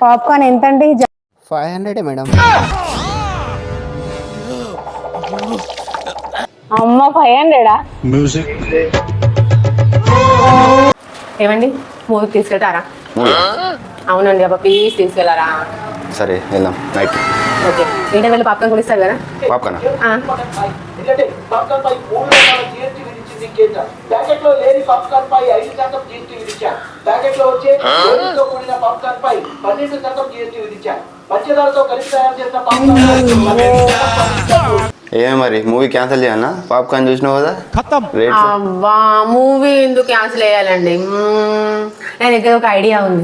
Popcorn ఎంత అండి? 500 madam. అమ్మ 500 మ్యూజిక్. ఏమండి మూవీకి తీసుకెళ్తారా? అవునండి అబ్బా ప్లీజ్ తీసుకెళ్ళారా? సరే వెళ్దాం నైట్. ఓకే ఇంటర్వెల్ పాప్కార్న్ కూడా ఇస్తారు కదా? పాప్కార్న్ ప్యాకెట్లో లేని పాప్కార్న్ పై 5% జీఎస్టీ విధించారు. ప్యాకెట్లో వచ్చే గోధుమతో కూడిన పాప్కార్న్ పై 12% జీఎస్టీ విధించారు. పంచదారతో కలిపి తయారు చేసిన పాప్కార్న్. ఏమే మరి మూవీ క్యాన్సిల్ చేయన్నా? పాప్కార్న్ చూసినావు కదా. అబ్బా మూవీ ఎందుకు క్యాన్సిల్ చేయాలండి? నా దగ్గర ఒక ఐడియా ఉంది.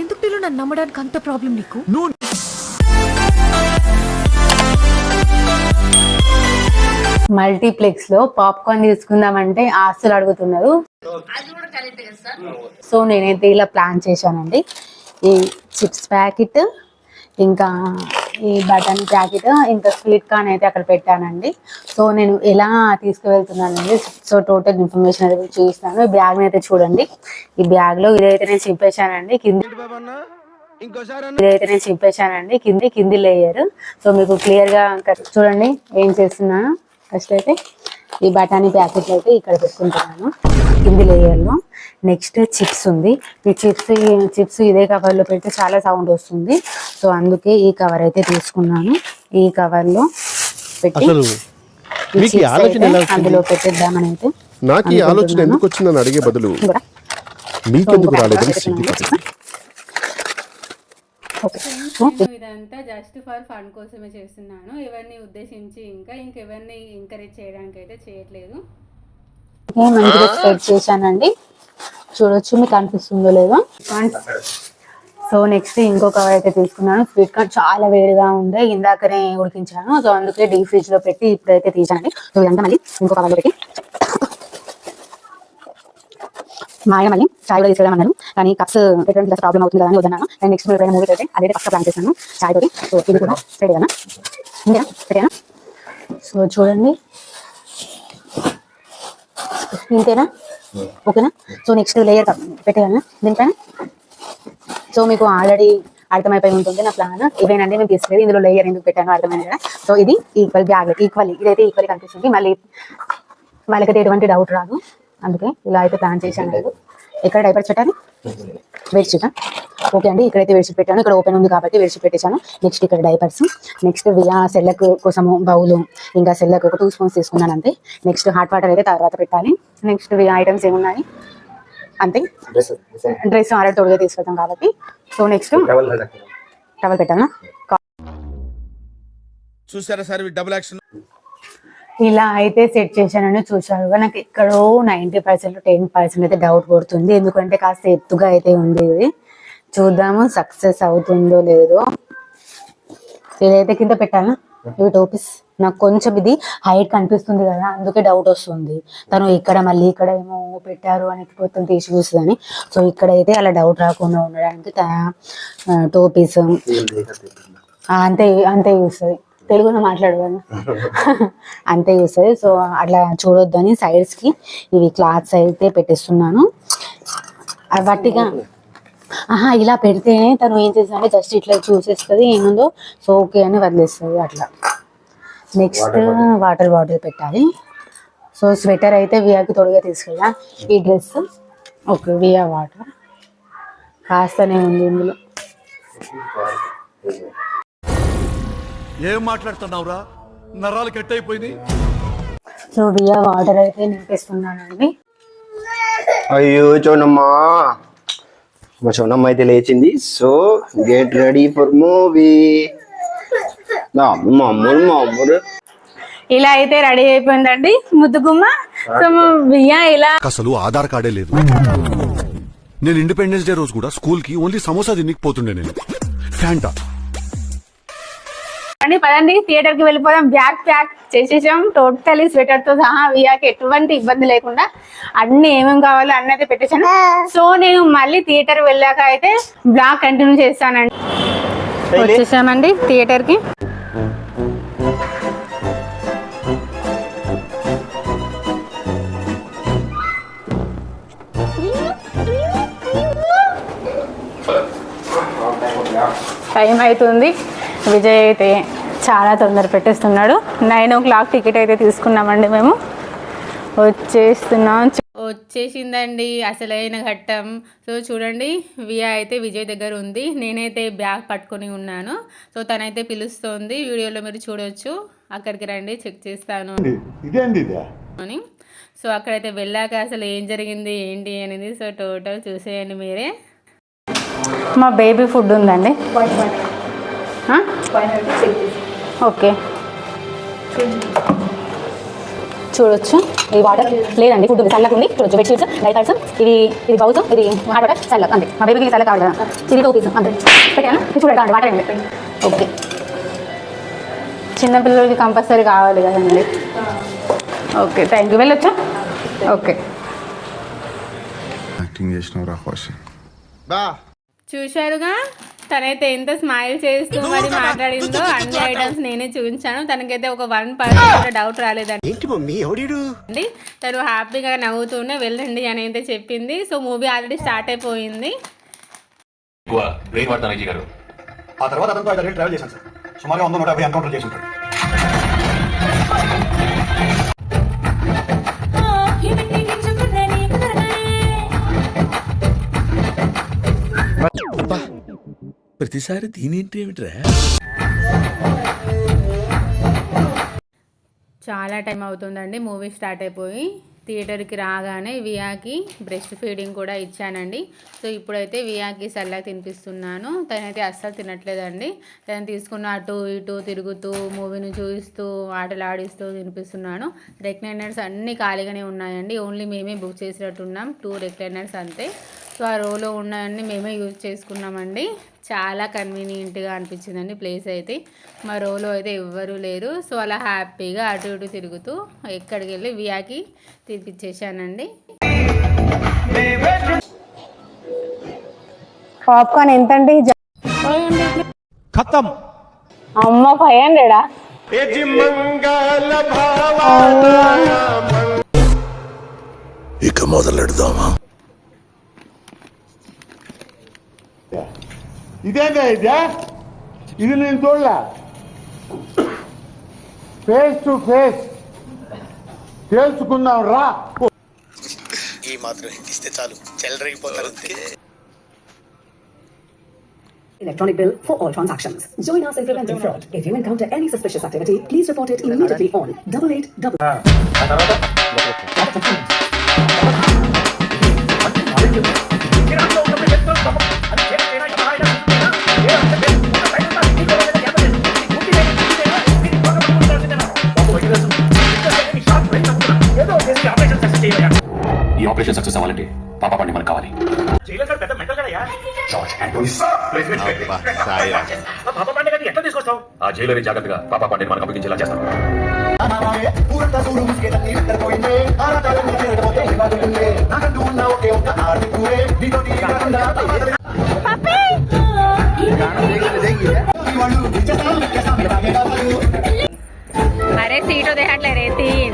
ఎందుకు పిల్లలు నన్ను నమ్మడానికి అంత ప్రాబ్లం నీకు? మల్టీప్లెక్స్ లో పాప్కార్న్ తీసుకుందామంటే ఆస్తులు అడుగుతున్నారు. సో నేనైతే ఇలా ప్లాన్ చేశానండి. ఈ చిప్స్ ప్యాకెట్, ఇంకా ఈ బటన్ ప్యాకెట్, ఇంకా స్వీట్ కార్న్ అయితే అక్కడ పెట్టానండి. సో నేను ఎలా తీసుకువెళ్తున్నానండి, సో టోటల్ ఇన్ఫర్మేషన్ అయితే చూపిస్తాను. ఈ బ్యాగ్ అయితే చూడండి. ఈ బ్యాగ్ లో ఇదైతే నేను చింపేశానండి కింది లేయర్. సో మీకు క్లియర్ గా చూడండి ఏం చేస్తున్నాను. ఫస్ట్ అయితే ఈ బఠానీ ప్యాకెట్లు అయితే ఇక్కడ పెట్టుకుంటున్నాను కింది లేయర్లో. నెక్స్ట్ చిప్స్ ఉంది. ఈ చిప్స్ ఇదే కవర్లో పెడితే చాలా సౌండ్ వస్తుంది. సో అందుకే ఈ కవర్ అయితే తీసుకున్నాను. ఈ కవర్లో పెట్టి అందులో పెట్టేద్దామని అయితే. నాకు ఈ ఆలోచన ఎందుకు వచ్చిందని అడిగే బదులు మీకెందుకు రాలేదని ఇదంతా జస్ట్ ఫర్ ఫన్ కోసమే చేస్తున్నాను. ఎవరిని ఉద్దేశించి ఇంకెవరిని ఎంకరేజ్ చేయడానికి అయితే చేయట్లేదు. మంచిగా స్ప్రెడ్ చేశానండి, చూడొచ్చు మీకు అనిపిస్తుందో లేదో. సో నెక్స్ట్ ఇంకో కవర్ అయితే తీసుకున్నాను. స్వీట్ కార్న్ చాలా వేడిగా ఉండే, ఇందాకనే ఉడికించాను. సో అందుకే డీప్ ఫ్రిడ్జ్ లో పెట్టి ఇప్పుడైతే తీసానండి. సో ఇదంతా మళ్ళీ ఇంకో కవర్లో పెట్టి మా ఆయన మళ్ళీ చాయ్ కూడా తీసుకెళ్ళమన్నారు, కానీ కప్స్ పెట్టడానికి ప్రాబ్లం అవుతుంది కదా అని వద్దన్నాను. నేను నెక్స్ట్ ఎప్పుడైనా మూవీ అయితే అదే ఫస్ట్ ప్లాన్ చేశాను చాయ్ తోటి. సో ఇది కూడా పెట్టేనా పెట్టేనా. సో చూడండి ఇంతేనా, ఓకేనా. సో నెక్స్ట్ లేయర్ పెట్టేయాలి దీనిపైన. సో మీకు ఆల్రెడీ అర్థమైపోయి ఉంటుంది నా ప్లాన్. ఇవేనండి మేము తీసుకెళ్ళి ఇందులో లేయర్ ఎందుకు పెట్టాను అర్థమైంది కదా. సో ఇది ఈక్వల్ బ్యాగ్, ఇదైతే ఈక్వల్ కనిపిస్తుంది. మళ్ళీ వాళ్ళకైతే ఎటువంటి డౌట్ రాదు, అందుకే ఇలా అయితే ప్లాన్ చేశాను. ఎక్కడ డైపర్స్ పెట్టాలి? బెడ్షీట్. ఓకే అండి, ఇక్కడైతే బెడ్షీట్ పెట్టాను. ఇక్కడ ఓపెన్ ఉంది కాబట్టి బెడ్షీట్ పెట్టేశాను. నెక్స్ట్ ఇక్కడ డైపర్స్. నెక్స్ట్ సెల్లకు కోసము బౌలు, ఇంకా సెల్లకు ఒక 2 స్పూన్స్ తీసుకున్నాను అంతే. నెక్స్ట్ హాట్ వాటర్ అయితే తర్వాత పెట్టాలి. నెక్స్ట్ ఐటమ్స్ ఏమున్నాయి అంతే. డ్రెస్ ఆల్రెడీ తోడుగా తీసుకెళ్తాం కాబట్టి. సో నెక్స్ట్ టవల్ పెట్టాను. చూసారా సార్ డబుల్ యాక్షన్. ఇలా అయితే సెట్ చేశానని చూశారు. నాకు ఎక్కడో 90% 10% అయితే డౌట్ కొడుతుంది, ఎందుకంటే కాస్త ఎత్తుగా అయితే ఉంది. ఇది చూద్దాము సక్సెస్ అవుతుందో లేదో. ఇదైతే కింద పెట్టాలా? ఇవి టోపీస్ నాకు కొంచెం ఇది హైట్ కనిపిస్తుంది కదా, అందుకే డౌట్ వస్తుంది. తను ఇక్కడ మళ్ళీ ఇక్కడ ఏమో పెట్టారు అని మొత్తం తీసి చూస్తుందని. సో ఇక్కడైతే అలా డౌట్ రాకుండా ఉండడానికి టోపీస్ అంతే అంతే చూస్తుంది. తెలుగులో మాట్లాడగలను అంతే చూస్తుంది. సో అట్లా చూడొద్దని సైడ్స్కి ఇవి క్లాత్స్ అయితే పెట్టేస్తున్నాను. వట్టిగా ఇలా పెడితే తను ఏం చేస్తుందంటే జస్ట్ ఇట్లా చూసేస్తుంది ఏముందో. సో ఓకే అని వదిలేస్తుంది అట్లా. నెక్స్ట్ వాటర్ బాటిల్ పెట్టాలి. సో స్వెటర్ అయితే వియాకి తొడుగా తీసుకెళ్ళా. ఈ డ్రెస్ ఓకే వియా వాటర్ కాస్తనే ఉంది ఇందులో. ఏం మాట్లాడుతున్నావురా, నరాలు కట్ అయిపోయింది. సో వియా వాటర్ అయితే నింపేస్తున్నానండి. అయ్యో చోనమ్మా, మా చోనమ్మ అయితే లేచింది. So get ready for movie. ఇలా అయితే రెడీ అయిపోయిందండి ముద్దుగుమ్మ. సో వియా ఇలా అసలు ఆధార్ కార్డే లేదు. నేను ఇండిపెండెన్స్ డే రోజు కూడా స్కూల్ కి ఓన్లీ సమోసా తినకపోతుండే. నేను ఫ్యాంటా. పదండి థియేటర్ కి వెళ్ళిపోదాం. బ్యాగ్ ప్యాక్ చేసేసాం టోటలీ స్వెటర్ తో సహా. వియాకి ఎటువంటి ఇబ్బంది లేకుండా అన్ని ఏమేమి కావాలో అన్ని అయితే పెట్టేశాను. సో నేను మళ్ళీ థియేటర్ వెళ్ళాక అయితే బ్లాగ్ కంటిన్యూ చేస్తానండి. వచ్చేసామండి థియేటర్ కి. టైం అవుతుంది. విజయ్ అయితే చాలా తొందర పెట్టేస్తున్నాడు. 9 o'clock టికెట్ అయితే తీసుకున్నామండి మేము. వచ్చేసిందండి అసలైన ఘట్టం. సో చూడండి, వియా అయితే విజయ్ దగ్గర ఉంది, నేనైతే బ్యాగ్ పట్టుకొని ఉన్నాను. సో తనైతే పిలుస్తోంది, వీడియోలో మీరు చూడొచ్చు. అక్కడికి రండి, చెక్ చేస్తాను అని. సో అక్కడైతే వెళ్ళాక అసలు ఏం జరిగింది ఏంటి అనేది సో టోటల్ చూసేయండి మీరే. మా బేబీ ఫుడ్ ఉందండి. ఓకే, చూడొచ్చు. ఇది వాటర్ లేదండి, ఫుడ్ ఉంది, చల్లగా ఉంది. చూడొచ్చు, బెడ్షీట్స్, డైపర్స్, ఇది బౌల్స్, ఇది హాట్ వాటర్, చల్లగా అంతే. మా బేబీకి చల్లగా కావాలి కదా, ఇది 2 pieces అంతే. పెట్టాను, చూడండి వాటర్ ఏంటి. ఓకే, చిన్నపిల్లలకి కంపల్సరీ కావాలి కదండి. Okay, thank you. వెళ్ళొచ్చా? ఓకే. యాక్టింగ్ చేసినావు రా ఖుషి. చూశారుగా, తనైతే ఎంత స్మైల్ చేస్తూ మరి మాట్లాడిందో. అన్ని ఐటమ్స్ నేనే చూపించాను. తనకైతే ఒక 1% కూడా డౌట్ రాలేదండి. తను హ్యాపీగా నవ్వుతూనే వెళ్ళండి అని అయితే చెప్పింది. సో మూవీ ఆల్రెడీ స్టార్ట్ అయిపోయింది. ఆ తర్వాత అతనితో 5 ట్రావెల్ చేశాను సార్. సుమారుగా 100-150 ఎన్కౌంటర్ చేసి ఉంటాడు. ప్రతిసారి దీనేంటి ఏమిట్రా? చాలా టైం అవుతుందండి మూవీ స్టార్ట్ అయిపోయి. థియేటర్కి రాగానే వియాకి బ్రెస్ట్ ఫీడింగ్ కూడా ఇచ్చానండి. సో ఇప్పుడైతే వియాకి సల్లాకి తినిపిస్తున్నాను. తనైతే అస్సలు తినట్లేదండి. తను తీసుకున్న అటు ఇటు తిరుగుతూ మూవీని చూస్తూ ఆటలు ఆడిస్తూ తినిపిస్తున్నాను. రెక్లైనర్స్ అన్నీ ఖాళీగానే ఉన్నాయండి. ఓన్లీ మేమే బుక్ చేసినట్టున్నాం, 2 రెక్లైనర్స్ అంతే. సో ఆ రోలో ఉన్నాయన్నీ మేమే యూజ్ చేసుకున్నామండి. చాలా కన్వీనియంట్గా అనిపించిందండి ప్లేస్ అయితే. మా రోలో అయితే ఎవ్వరూ లేరు. సో అలా హ్యాపీగా అటు ఇటు తిరుగుతూ ఎక్కడికి వెళ్ళి వియాకి తినిపించేసానండి. పాప్కార్న్ ఎంతండి? ఖతం. అమ్మ 500. ఇక మొదలెడదామా? ఇదేందా ఇది నేను చూడలే. ఫేస్ టు ఫేస్ తెలుసుకుందాం రా. ఈ మాత్రం ఇస్తే చాలు, చెల్లరగిపోతారు. Electronic bill for all transactions. Join us in preventing fraud. If you encounter any suspicious activity, please report it immediately on 8888. ఈ ఆపరేషన్ సక్సెస్ అవ్వాలంటే పాప పండి మనకు కావాలి. ఆ జైలరీ జాగ్రత్తగా పాప పండిని మనకు అప్పగించేలా చేస్తాం. అరే సీటు దేహట్లే రే 3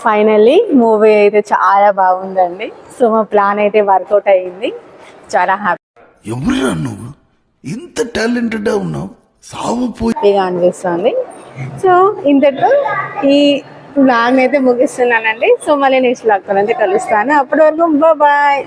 ఫైనల్లీ మూవీ అయితే చాలా బాగుందండి. సో మా ప్లాన్ అయితే వర్కౌట్ అయ్యింది. చాలా ఎవరురా నువ్వు? ఇంత టాలెంటెడ్ ఉన్నావు, హ్యాపీగా అనిపిస్తుంది. సో ఇంతటితో ఈ ప్లాన్ అయితే ముగిస్తున్నానండి. సో మళ్ళీ నెక్స్ట్ బ్లాగ్ తో కలుస్తాను. అప్పటి వరకు బాయ్.